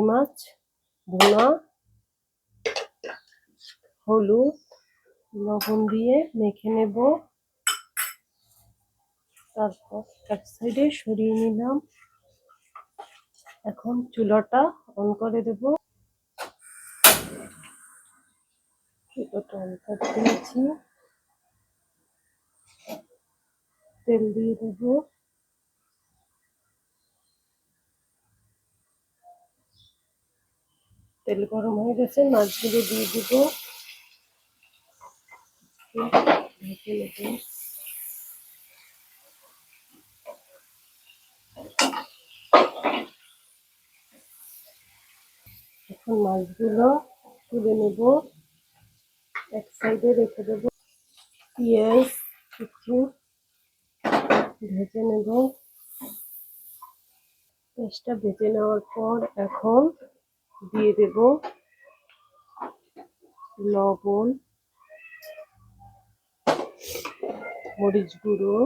মাছ ভুনা, হলুদ লবণ দিয়ে মেখে নেব। তারপর এক সাইডে সরিয়ে নিলাম। এখন চুলাটা অন করে দেব। চুলাটা অন করে দিয়েছি। তেল দিয়ে দেব। তেল গরম হয়ে গেছে, মাছগুলো দিয়ে দিব। ঢেকে নেব। এখন মাছগুলো তুলে নেব, এক সাইডে রেখে দেব। পেঁয়াজ একটু ভেজে নেব। পেঁয়াজটা ভেজে নেওয়ার পর এখন দিয়ে দেব লবণ, মরিচ গুঁড়ো,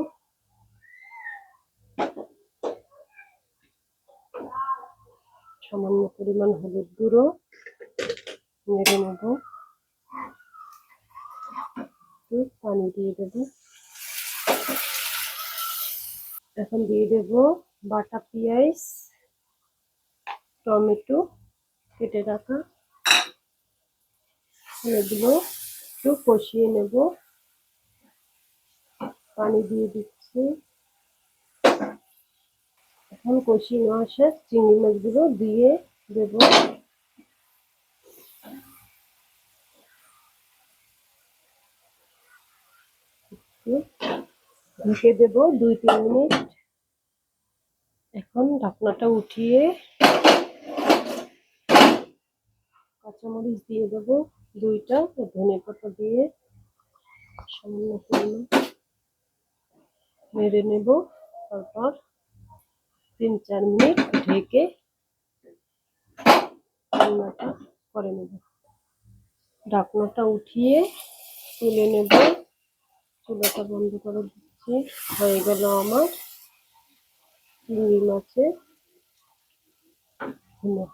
সামান্য পরিমাণ হলুদ গুঁড়ো, নেড়ে নেব। পানি দিয়ে দেব। এখন দিয়ে দেব বাটা পেঁয়াজ, টমেটো কেটে রাখা। এগুলো একটু কষিয়ে নেব। পানি দিয়ে দিচ্ছি। এখন কষিয়ে নেওয়া শেষ, চিংড়ি মাছগুলো দিয়ে দেব। ঢেকে দেব 2-3 মিনিট। এখন ঢাকনাটা উঠিয়ে কাঁচামরিচ দিয়ে দেব 2টা, ধনেপাতা দিয়ে সামান্য পরিমাণ নেড়ে নেব। তারপর 3-4 মিনিট ঢেকে রান্নাটা করে নেব। ঢাকনাটা উঠিয়ে তুলে নেব। চুলাটা বন্ধ করে দিচ্ছি। হয়ে গেল আমার চিংড়ি মাছের ভুনা।